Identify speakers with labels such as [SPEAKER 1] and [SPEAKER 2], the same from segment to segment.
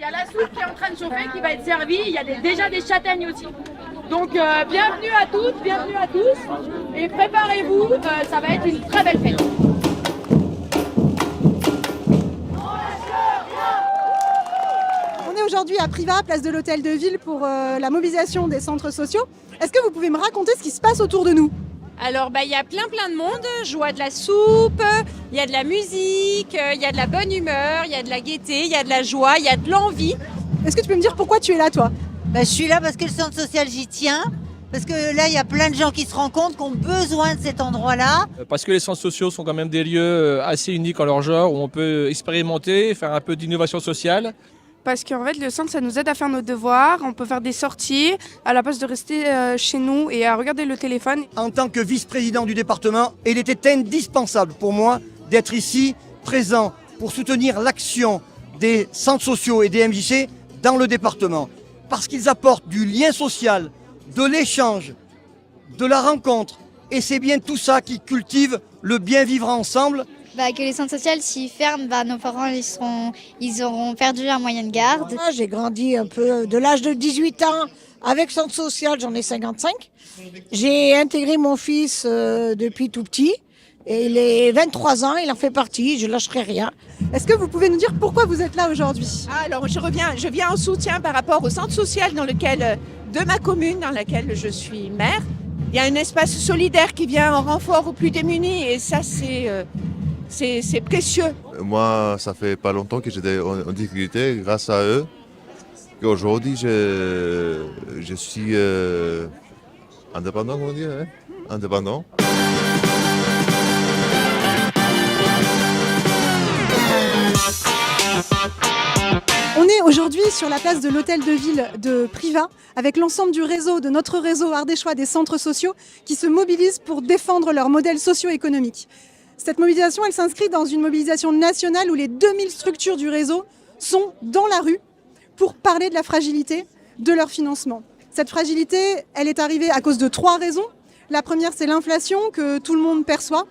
[SPEAKER 1] y a la soupe qui est en train de chauffer, qui va être servie. Il y a déjà des châtaignes aussi. Donc bienvenue à toutes, bienvenue à tous. Et préparez-vous, ça va être une très belle fête.
[SPEAKER 2] On est aujourd'hui à Privas, place de l'Hôtel de Ville, pour la mobilisation des centres sociaux. Est-ce que vous pouvez me raconter ce qui se passe autour de nous ?
[SPEAKER 3] Alors, il y a plein de monde. Je vois de la soupe, il y a de la musique, il y a de la bonne humeur, il y a de la gaieté, il y a de la joie, il y a de l'envie.
[SPEAKER 2] Est-ce que tu peux me dire pourquoi tu es là, toi ?
[SPEAKER 4] Je suis là parce que le centre social, j'y tiens. Parce que là, il y a plein de gens qui se rendent compte qu'on a besoin de cet endroit-là.
[SPEAKER 5] Parce que les centres sociaux sont quand même des lieux assez uniques en leur genre, où on peut expérimenter, faire un peu d'innovation sociale.
[SPEAKER 6] Parce qu'en fait, le centre, ça nous aide à faire nos devoirs, on peut faire des sorties, à la place de rester chez nous et à regarder le téléphone.
[SPEAKER 7] En tant que vice-président du département, il était indispensable pour moi d'être ici, présent, pour soutenir l'action des centres sociaux et des MJC dans le département. Parce qu'ils apportent du lien social, de l'échange, de la rencontre. Et c'est bien tout ça qui cultive le bien vivre ensemble.
[SPEAKER 8] Que les centres sociaux s'y ferment, nos parents ils auront perdu un moyen de garde.
[SPEAKER 9] Moi, j'ai grandi un peu de l'âge de 18 ans avec centre social, j'en ai 55. J'ai intégré mon fils depuis tout petit et il est 23 ans, il en fait partie, je lâcherai rien.
[SPEAKER 2] Est-ce que vous pouvez nous dire pourquoi vous êtes là aujourd'hui ?
[SPEAKER 10] Alors je viens en soutien par rapport au centre social de ma commune dans laquelle je suis maire. Il y a un espace solidaire qui vient en renfort aux plus démunis et ça c'est précieux.
[SPEAKER 11] Moi, ça fait pas longtemps que j'étais en difficulté grâce à eux. Et aujourd'hui, je suis indépendant, comment dire, hein? Indépendant.
[SPEAKER 2] On est aujourd'hui sur la place de l'Hôtel de Ville de Privas avec l'ensemble du réseau, de notre réseau ardéchois des centres sociaux qui se mobilisent pour défendre leur modèle socio-économique. Cette mobilisation, elle s'inscrit dans une mobilisation nationale où les 2000 structures du réseau sont dans la rue pour parler de la fragilité de leur financement. Cette fragilité, elle est arrivée à cause de 3 raisons. La première, c'est l'inflation que tout le monde perçoit.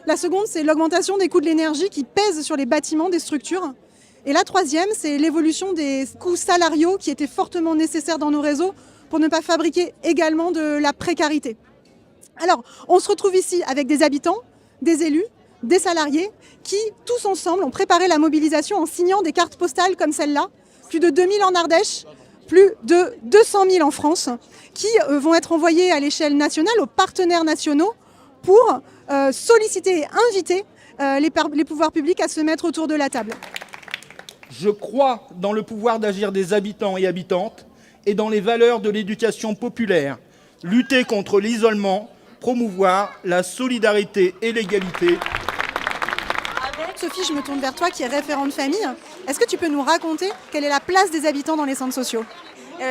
[SPEAKER 2] La seconde, c'est l'augmentation des coûts de l'énergie qui pèsent sur les bâtiments des structures. Et la troisième, c'est l'évolution des coûts salariaux qui étaient fortement nécessaires dans nos réseaux pour ne pas fabriquer également de la précarité. Alors, on se retrouve ici avec des habitants, des élus, des salariés qui, tous ensemble, ont préparé la mobilisation en signant des cartes postales comme celle-là. Plus de 2000 en Ardèche, plus de 200 000 en France, qui vont être envoyées à l'échelle nationale aux partenaires nationaux pour solliciter et inviter les pouvoirs publics à se mettre autour de la table.
[SPEAKER 12] Je crois dans le pouvoir d'agir des habitants et habitantes et dans les valeurs de l'éducation populaire. Lutter contre l'isolement, promouvoir la solidarité et l'égalité.
[SPEAKER 2] Sophie, je me tourne vers toi qui est référente famille. Est-ce que tu peux nous raconter quelle est la place des habitants dans les centres sociaux ?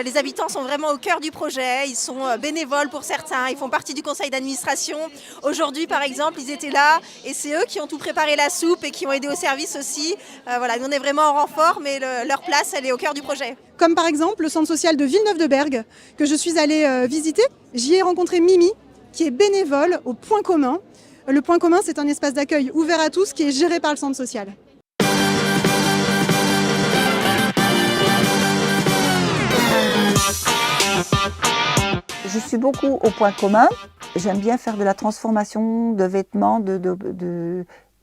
[SPEAKER 13] Les habitants sont vraiment au cœur du projet, ils sont bénévoles pour certains, ils font partie du conseil d'administration. Aujourd'hui, par exemple, ils étaient là et c'est eux qui ont tout préparé la soupe et qui ont aidé au service aussi. Nous, on est vraiment en renfort, mais leur place, elle est au cœur du projet.
[SPEAKER 2] Comme par exemple le centre social de Villeneuve-de-Bergue, que je suis allée visiter. J'y ai rencontré Mimi, qui est bénévole au Point Commun. Le Point Commun, c'est un espace d'accueil ouvert à tous qui est géré par le centre social.
[SPEAKER 14] Je suis beaucoup au Point Commun. J'aime bien faire de la transformation de vêtements,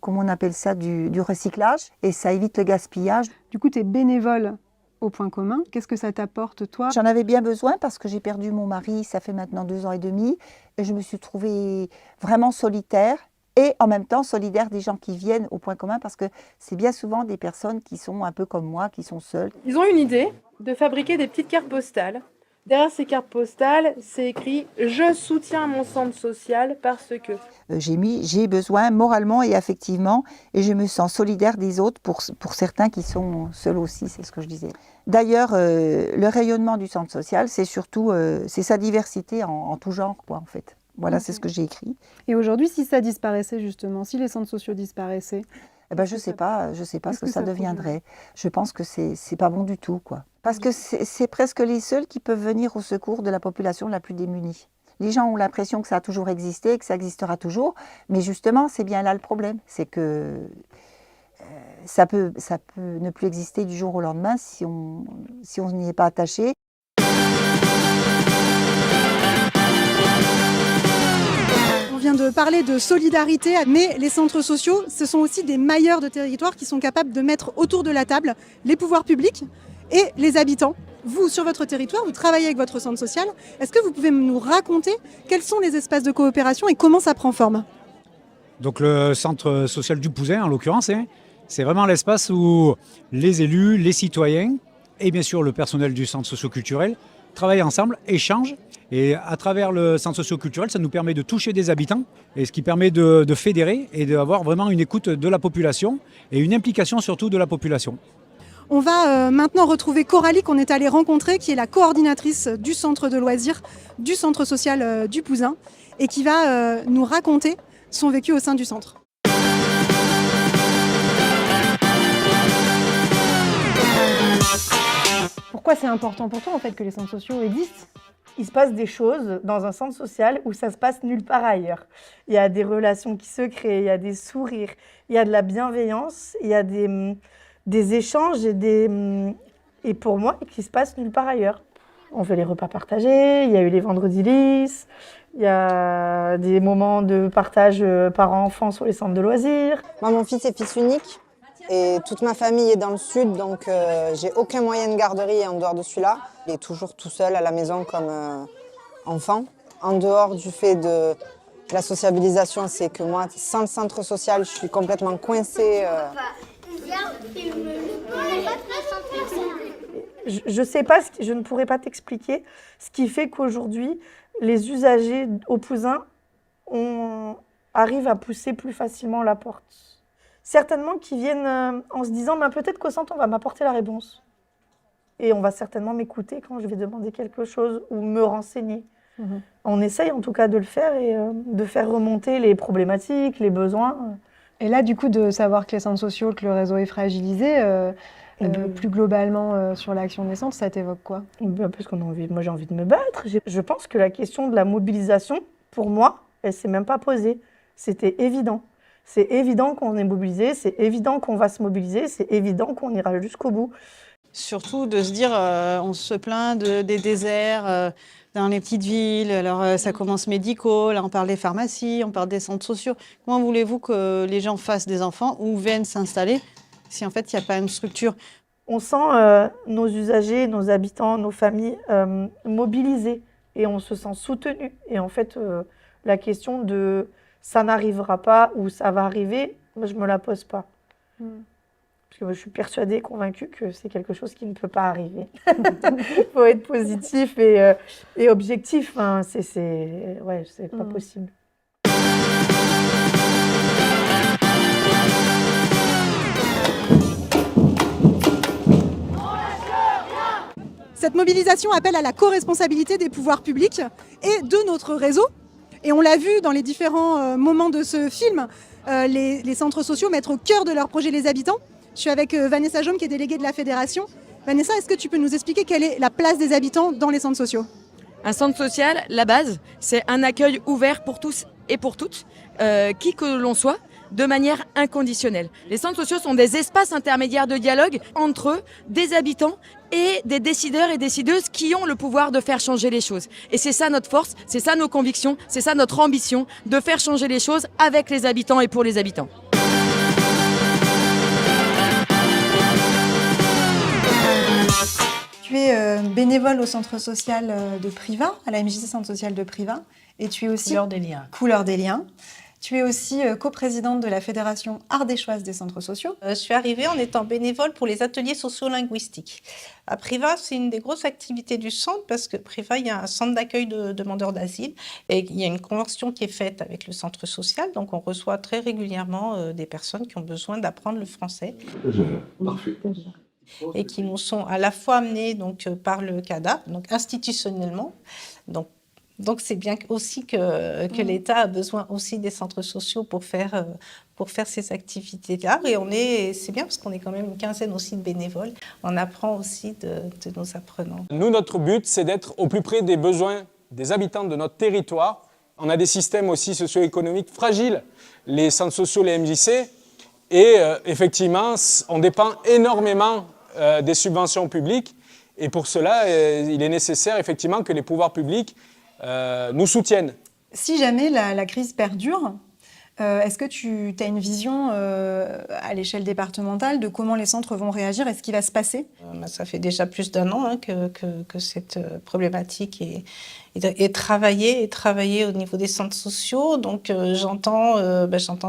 [SPEAKER 14] comment on appelle ça, du recyclage. Et ça évite le gaspillage.
[SPEAKER 2] Du coup, tu es bénévole au Point Commun. Qu'est-ce que ça t'apporte, toi ?
[SPEAKER 14] J'en avais bien besoin parce que j'ai perdu mon mari, ça fait maintenant 2 ans et demi. Et je me suis trouvée vraiment solitaire et en même temps solidaire des gens qui viennent au Point Commun parce que c'est bien souvent des personnes qui sont un peu comme moi, qui sont seules.
[SPEAKER 6] Ils ont une idée de fabriquer des petites cartes postales. Derrière ces cartes postales, c'est écrit « Je soutiens mon centre social parce que… »
[SPEAKER 14] J'ai besoin moralement et affectivement et je me sens solidaire des autres pour certains qui sont seuls aussi, c'est ce que je disais. D'ailleurs, le rayonnement du centre social, c'est surtout c'est sa diversité en tout genre, quoi, en fait. Voilà, c'est ce que j'ai écrit.
[SPEAKER 2] Et aujourd'hui, si ça disparaissait justement, si les centres sociaux disparaissaient,
[SPEAKER 14] je sais pas ce que ça deviendrait. Je pense que c'est pas bon du tout, quoi. Parce que c'est presque les seuls qui peuvent venir au secours de la population la plus démunie. Les gens ont l'impression que ça a toujours existé, que ça existera toujours, mais justement, c'est bien là le problème. C'est que ça peut ne plus exister du jour au lendemain si on n'y est pas attaché.
[SPEAKER 2] On vient de parler de solidarité, mais les centres sociaux, ce sont aussi des mailleurs de territoire qui sont capables de mettre autour de la table les pouvoirs publics et les habitants. Vous, sur votre territoire, vous travaillez avec votre centre social. Est-ce que vous pouvez nous raconter quels sont les espaces de coopération et comment ça prend forme ?
[SPEAKER 15] Donc le centre social du Pouzin, en l'occurrence, c'est vraiment l'espace où les élus, les citoyens et bien sûr le personnel du centre socio-culturel travaillent ensemble, échangent. Et à travers le centre socio-culturel, ça nous permet de toucher des habitants, et ce qui permet de fédérer et d'avoir vraiment une écoute de la population et une implication surtout de la population.
[SPEAKER 2] On va maintenant retrouver Coralie qu'on est allé rencontrer, qui est la coordinatrice du centre de loisirs du centre social du Pouzin et qui va nous raconter son vécu au sein du centre.
[SPEAKER 6] Pourquoi c'est important pour toi en fait que les centres sociaux existent ? Il se passe des choses dans un centre social où ça se passe nulle part ailleurs. Il y a des relations qui se créent, il y a des sourires, il y a de la bienveillance, il y a des échanges et pour moi, qui se passent nulle part ailleurs. On fait les repas partagés, il y a eu les vendredis lisses, il y a des moments de partage parents-enfants sur les centres de loisirs.
[SPEAKER 16] Moi, mon fils est fils unique et toute ma famille est dans le sud, donc j'ai aucun moyen de garderie en dehors de celui-là. Il est toujours tout seul à la maison comme enfant. En dehors du fait de la sociabilisation, c'est que moi, sans le centre social, je suis complètement coincée.
[SPEAKER 6] Je sais pas, je ne pourrais pas t'expliquer ce qui fait qu'aujourd'hui, les usagers au Pouzin arrivent à pousser plus facilement la porte. Certainement qu'ils viennent en se disant peut-être qu'au centre, on va m'apporter la réponse. Et on va certainement m'écouter quand je vais demander quelque chose ou me renseigner. On essaye en tout cas de le faire et de faire remonter les problématiques, les besoins.
[SPEAKER 17] Et là, du coup, de savoir que les centres sociaux, que le réseau est fragilisé, plus globalement sur l'action des centres, ça t'évoque quoi ?
[SPEAKER 6] Parce qu'on a envie, moi j'ai envie de me battre. Je pense que la question de la mobilisation, pour moi, elle ne s'est même pas posée. C'était évident. C'est évident qu'on est mobilisé, c'est évident qu'on va se mobiliser, c'est évident qu'on ira jusqu'au bout.
[SPEAKER 18] Surtout de se dire, on se plaint des déserts dans les petites villes, alors ça commence médicaux, là on parle des pharmacies, on parle des centres sociaux. Comment voulez-vous que les gens fassent des enfants ou viennent s'installer si en fait il n'y a pas une structure ?
[SPEAKER 6] On sent nos usagers, nos habitants, nos familles mobilisés et on se sent soutenus. Et en fait, la question de ça n'arrivera pas ou ça va arriver, moi, je ne me la pose pas. Parce que moi, je suis persuadée, convaincue que c'est quelque chose qui ne peut pas arriver. Il faut être positif et objectif. Enfin, c'est pas possible.
[SPEAKER 2] Cette mobilisation appelle à la co-responsabilité des pouvoirs publics et de notre réseau. Et on l'a vu dans les différents moments de ce film, les centres sociaux mettre au cœur de leur projet les habitants. Je suis avec Vanessa Jaume, qui est déléguée de la fédération. Vanessa, est-ce que tu peux nous expliquer quelle est la place des habitants dans les centres sociaux ?
[SPEAKER 19] Un centre social, la base, c'est un accueil ouvert pour tous et pour toutes, qui que l'on soit, de manière inconditionnelle. Les centres sociaux sont des espaces intermédiaires de dialogue entre eux, des habitants et des décideurs et décideuses qui ont le pouvoir de faire changer les choses. Et c'est ça notre force, c'est ça nos convictions, c'est ça notre ambition, de faire changer les choses avec les habitants et pour les habitants.
[SPEAKER 17] Tu es bénévole au centre social de Privas, à la MJC Centre Social de Privas, et tu es aussi Couleur des liens. Tu es aussi coprésidente de la Fédération ardéchoise des centres sociaux.
[SPEAKER 20] Je suis arrivée en étant bénévole pour les ateliers sociolinguistiques. À Privas, c'est une des grosses activités du centre parce que Privas, il y a un centre d'accueil de demandeurs d'asile et il y a une convention qui est faite avec le centre social. Donc, on reçoit très régulièrement des personnes qui ont besoin d'apprendre le français.
[SPEAKER 21] Parfait.
[SPEAKER 20] Et qui nous sont à la fois amenés donc, par le CADA, donc institutionnellement. Donc c'est bien aussi que l'État a besoin aussi des centres sociaux pour faire ces activités-là. Et c'est bien parce qu'on est quand même une quinzaine aussi de bénévoles. On apprend aussi de nos apprenants.
[SPEAKER 22] Nous, notre but, c'est d'être au plus près des besoins des habitants de notre territoire. On a des systèmes aussi socio-économiques fragiles. Les centres sociaux, les MJC, Et effectivement, on dépend énormément des subventions publiques. Et pour cela, il est nécessaire effectivement que les pouvoirs publics nous soutiennent.
[SPEAKER 17] Si jamais la crise perdure, est-ce que tu as une vision à l'échelle départementale de comment les centres vont réagir et ce qui va se passer?
[SPEAKER 20] Ça fait déjà plus d'1 an que cette problématique est travaillée au niveau des centres sociaux. Donc j'entends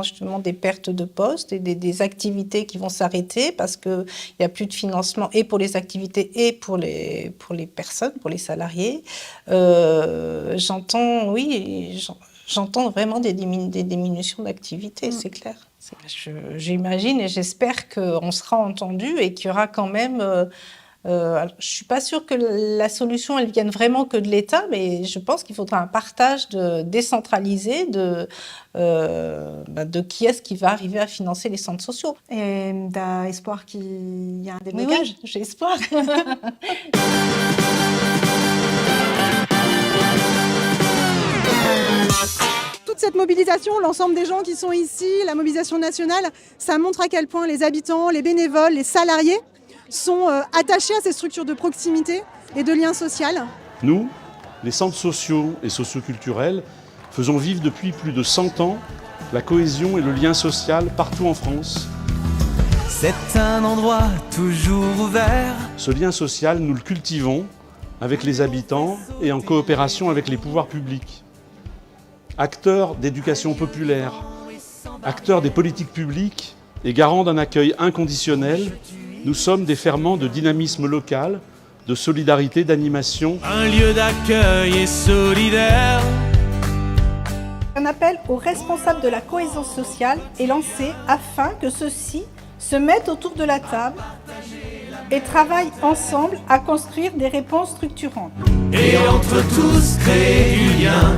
[SPEAKER 20] justement des pertes de postes et des activités qui vont s'arrêter parce qu'il n'y a plus de financement et pour les activités et pour les personnes, pour les salariés. J'entends vraiment des diminutions d'activité, c'est clair. J'imagine et j'espère qu'on sera entendu et qu'il y aura quand même... je ne suis pas sûre que la solution, elle vienne vraiment que de l'État, mais je pense qu'il faudra un partage décentralisé de qui est-ce qui va arriver à financer les centres sociaux.
[SPEAKER 17] Et tu as espoir qu'il y ait un déblocage?
[SPEAKER 20] Oui, j'ai espoir.
[SPEAKER 2] Toute cette mobilisation, l'ensemble des gens qui sont ici, la mobilisation nationale, ça montre à quel point les habitants, les bénévoles, les salariés sont attachés à ces structures de proximité et de lien social.
[SPEAKER 1] Nous, les centres sociaux et socioculturels, faisons vivre depuis plus de 100 ans la cohésion et le lien social partout en France.
[SPEAKER 21] C'est un endroit toujours ouvert.
[SPEAKER 1] Ce lien social, nous le cultivons avec les habitants et en coopération avec les pouvoirs publics. Acteurs d'éducation populaire, acteurs des politiques publiques et garants d'un accueil inconditionnel, nous sommes des ferments de dynamisme local, de solidarité, d'animation.
[SPEAKER 21] Un lieu d'accueil et solidaire.
[SPEAKER 23] Un appel aux responsables de la cohésion sociale est lancé afin que ceux-ci se mettent autour de la table et travaillent ensemble à construire des réponses structurantes.
[SPEAKER 21] Et entre tous créer du lien.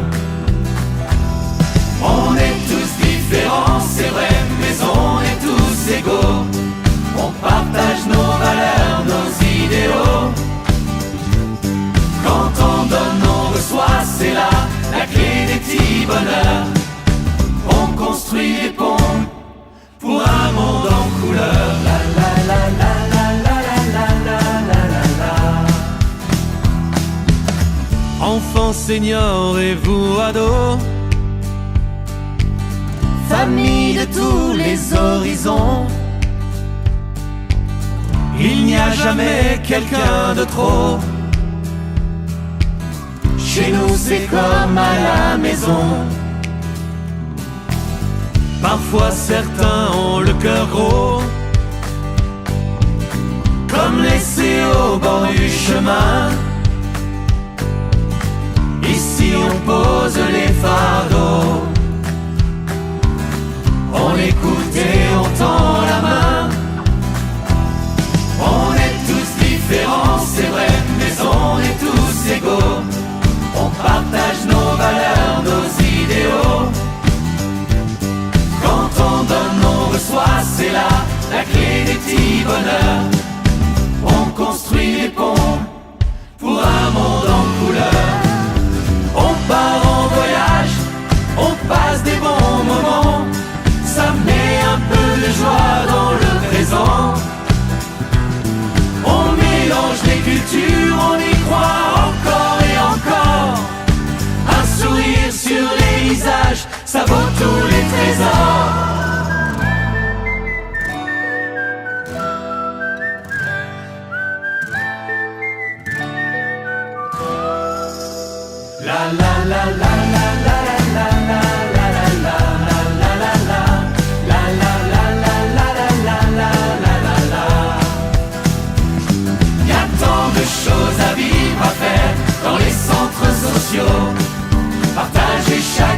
[SPEAKER 21] On est tous différents, c'est vrai, mais on est tous égaux. On partage nos valeurs, nos idéaux. Quand on donne, on reçoit, c'est là la clé des petits bonheurs. On construit des ponts pour un monde en couleur. La la la la la la la la la la. Enfants, seniors et vous ados, famille de tous les horizons. Il n'y a jamais quelqu'un de trop. Chez nous c'est comme à la maison. Parfois certains ont le cœur gros, comme laissés au bord du chemin. Ici on pose les fardeaux. On écoute et on tend la main. On est tous différents, c'est vrai, mais on est tous égaux. On partage nos valeurs, nos idéaux. Quand on donne, on reçoit, c'est là la clé des petits bonheurs. On construit des ponts pour un monde en couleur. On part en voyage, on passe des bons moments. Ça met un peu de joie dans le présent. On mélange les cultures, on y croit encore et encore. Un sourire sur les visages, ça vaut tous les trésors. La la la la la la la la. Choses à vivre, à faire dans les centres sociaux. Partager chaque